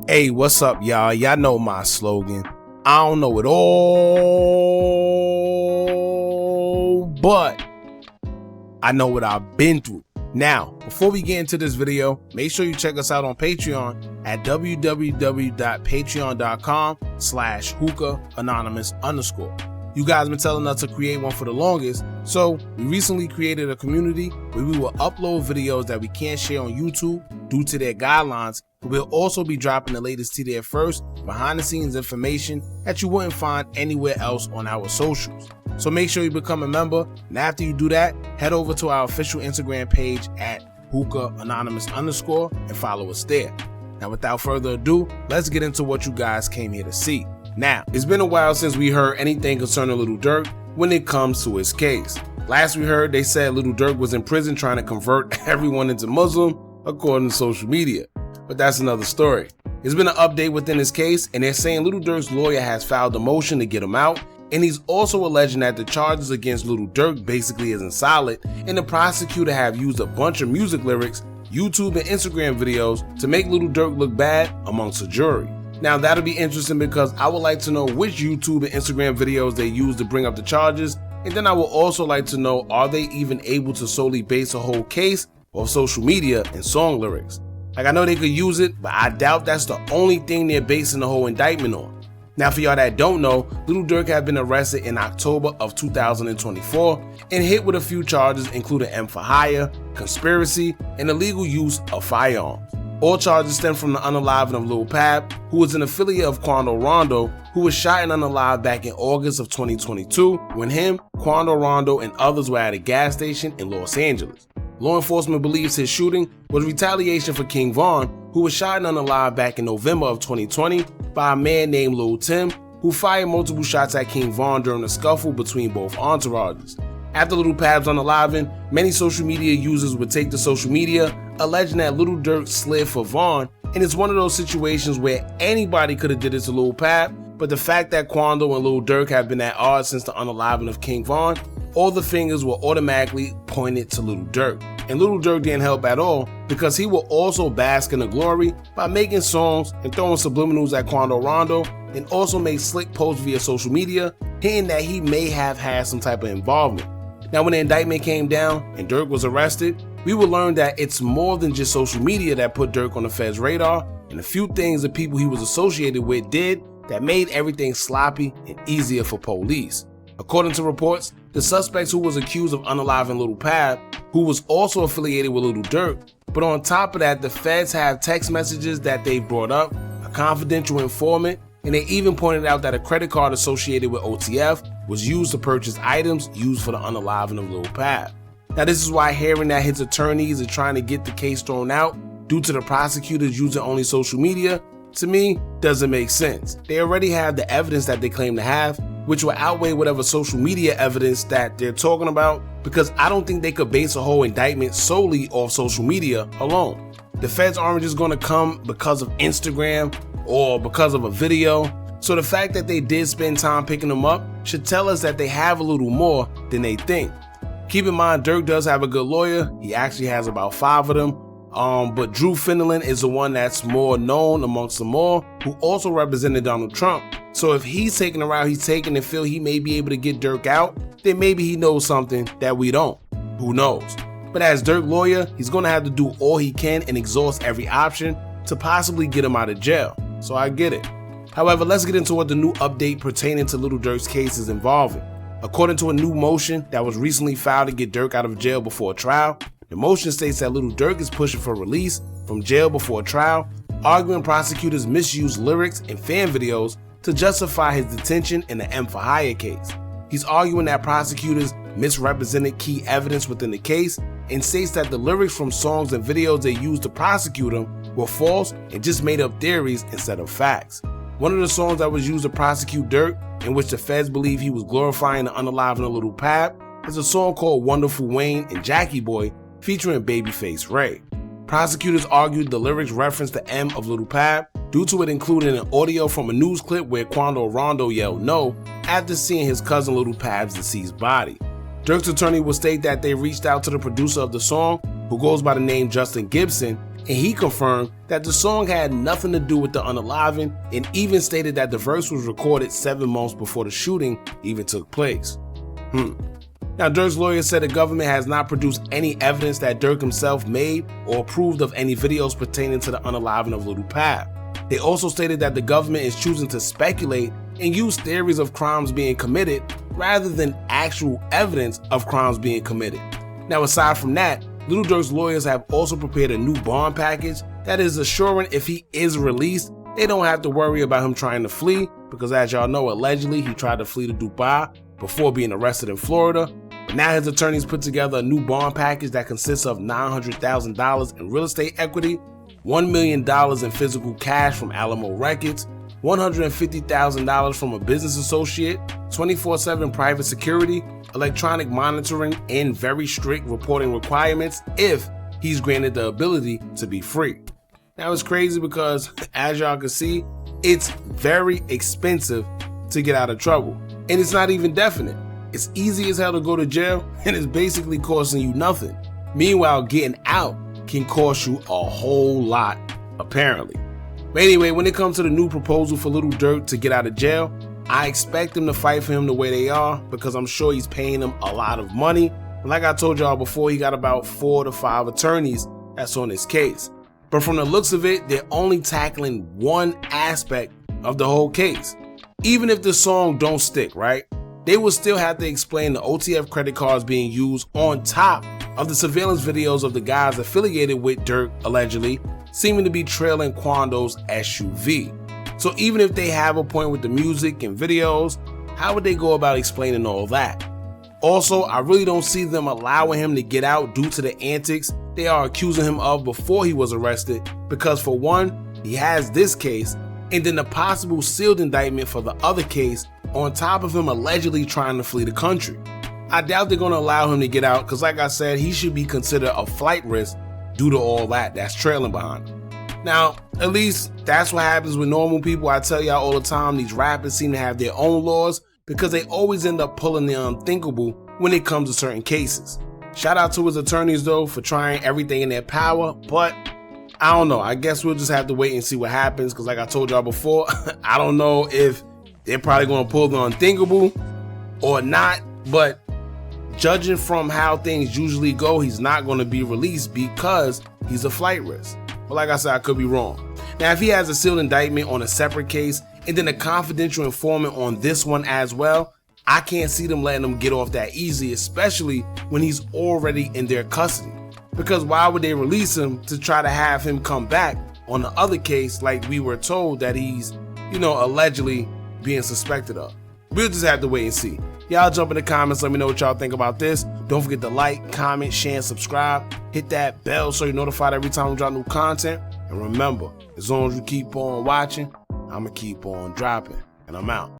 Hey, what's up, y'all? Y'all know my slogan. I don't know it all, but I know what I've been through. Now, before we get into this video, make sure you check us out on Patreon at www.patreon.com/Hookah Anonymous _. You guys been telling us to create one for the longest, so we recently created a community where we will upload videos that we can't share on YouTube due to their guidelines, but we'll also be dropping the latest to there first, behind the scenes information that you wouldn't find anywhere else on our socials. So make sure you become a member, and after you do that, head over to our official Instagram page at Hookah Anonymous _ and follow us there. Now without further ado, let's get into what you guys came here to see. Now, it's been a while since we heard anything concerning Lil Durk when it comes to his case. Last we heard, they said Lil Durk was in prison trying to convert everyone into Muslim, according to social media. But that's another story. There's been an update within his case, and they're saying Lil Durk's lawyer has filed a motion to get him out, and he's also alleging that the charges against Lil Durk basically isn't solid, and the prosecutor have used a bunch of music lyrics, YouTube and Instagram videos to make Lil Durk look bad amongst a jury. Now that'll be interesting because I would like to know which YouTube and Instagram videos they use to bring up the charges, and then I would also like to know, are they even able to solely base a whole case off social media and song lyrics? Like, I know they could use it, but I doubt that's the only thing they're basing the whole indictment on. Now for y'all that don't know, Lil Durk had been arrested in October of 2024 and hit with a few charges including M for hire, conspiracy, and illegal use of firearms. All charges stem from the unaliving of Lil Pab, who was an affiliate of Quando Rondo, who was shot and unalived back in August of 2022 when him, Quando Rondo, and others were at a gas station in Los Angeles. Law enforcement believes his shooting was retaliation for King Von, who was shot and unalived back in November of 2020 by a man named Lil Tim, who fired multiple shots at King Von during a scuffle between both entourages. After Lil Pab's unaliving, many social media users would take to social media alleging that Lil Durk slid for Von, and it's one of those situations where anybody could have did it to Lil Pab, but the fact that Quando and Lil Durk have been at odds since the unaliving of King Von, all the fingers were automatically pointed to Lil Durk. And Lil Durk didn't help at all because he will also bask in the glory by making songs and throwing subliminals at Quando Rondo, and also make slick posts via social media hinting that he may have had some type of involvement. Now when the indictment came down and Durk was arrested, we would learn that it's more than just social media that put Durk on the Fed's radar, and a few things the people he was associated with did that made everything sloppy and easier for police. According to reports, the suspects who was accused of unaliving Lil Pab, who was also affiliated with Lil Durk, but on top of that, the feds have text messages that they brought up, a confidential informant, and they even pointed out that a credit card associated with OTF was used to purchase items used for the unaliving of Lil Pab. Now this is why hearing that his attorneys are trying to get the case thrown out due to the prosecutors using only social media, to me, doesn't make sense. They already have the evidence that they claim to have, which will outweigh whatever social media evidence that they're talking about, because I don't think they could base a whole indictment solely off social media alone. The feds aren't just going to come because of Instagram or because of a video, so the fact that they did spend time picking them up should tell us that they have a little more than they think. Keep in mind, Durk does have a good lawyer. He actually has about 5 of them. But Drew Fenelon is the one that's more known amongst them all, who also represented Donald Trump. So if he's taking the route he's taking and feel he may be able to get Durk out, then maybe he knows something that we don't. Who knows? But as Durk lawyer, he's going to have to do all he can and exhaust every option to possibly get him out of jail. So I get it. However, let's get into what the new update pertaining to Lil Durk's case is involving. According to a new motion that was recently filed to get Durk out of jail before a trial, the motion states that Lil Durk is pushing for release from jail before a trial, arguing prosecutors misuse lyrics and fan videos to justify his detention in the M for hire case. He's arguing that prosecutors misrepresented key evidence within the case and states that the lyrics from songs and videos they used to prosecute him were false and just made up theories instead of facts. One of the songs that was used to prosecute Durk, in which the feds believe he was glorifying the unaliving of Lil Pab, is a song called Wonderful Wayne and Jackie Boy featuring Babyface Ray. Prosecutors argued the lyrics referenced the M of Lil Pab due to it including an audio from a news clip where Quando Rondo yelled no after seeing his cousin Lil Pab's deceased body. Durk's attorney will state that they reached out to the producer of the song, who goes by the name Justin Gibson, and he confirmed that the song had nothing to do with the unaliving and even stated that the verse was recorded 7 months before the shooting even took place. Now, Durk's lawyer said the government has not produced any evidence that Durk himself made or approved of any videos pertaining to the unaliving of Lil Durk. They also stated that the government is choosing to speculate and use theories of crimes being committed rather than actual evidence of crimes being committed. Now, aside from that, Lil Durk's lawyers have also prepared a new bond package that is assuring if he is released, they don't have to worry about him trying to flee, because as y'all know, allegedly he tried to flee to Dubai before being arrested in Florida. But now his attorneys put together a new bond package that consists of $900,000 in real estate equity, $1 million in physical cash from Alamo Records, $150,000 from a business associate, 24/7 private security, electronic monitoring, and very strict reporting requirements if he's granted the ability to be free. Now it's crazy because, as y'all can see, it's very expensive to get out of trouble, and it's not even definite. It's easy as hell to go to jail, and it's basically costing you nothing. Meanwhile, getting out can cost you a whole lot, apparently. But anyway, when it comes to the new proposal for Lil Durk to get out of jail, I expect them to fight for him the way they are, because I'm sure he's paying them a lot of money. And like I told y'all before, he got about 4 to 5 attorneys that's on his case. But from the looks of it, they're only tackling one aspect of the whole case. Even if the song don't stick, right? They will still have to explain the OTF credit cards being used on top of the surveillance videos of the guys affiliated with Durk, allegedly, seeming to be trailing Quando's SUV. So even if they have a point with the music and videos, how would they go about explaining all that? Also, I really don't see them allowing him to get out due to the antics they are accusing him of before he was arrested, because for one, he has this case, and then the possible sealed indictment for the other case on top of him allegedly trying to flee the country. I doubt they're going to allow him to get out, because like I said, he should be considered a flight risk due to all that's trailing behind him. Now, at least that's what happens with normal people. I tell y'all all the time, these rappers seem to have their own laws because they always end up pulling the unthinkable when it comes to certain cases. Shout out to his attorneys though for trying everything in their power, but I don't know. I guess we'll just have to wait and see what happens, because like I told y'all before, I don't know if they're probably going to pull the unthinkable or not, but judging from how things usually go, he's not going to be released because he's a flight risk. But like I said, I could be wrong. Now, if he has a sealed indictment on a separate case and then a confidential informant on this one as well, I can't see them letting him get off that easy, especially when he's already in their custody. Because why would they release him to try to have him come back on the other case like we were told that he's, allegedly being suspected of? We'll just have to wait and see. Y'all jump in the comments, let me know what y'all think about this. Don't forget to like, comment, share, and subscribe. Hit that bell so you're notified every time we drop new content. And remember, as long as you keep on watching, I'ma keep on dropping. And I'm out.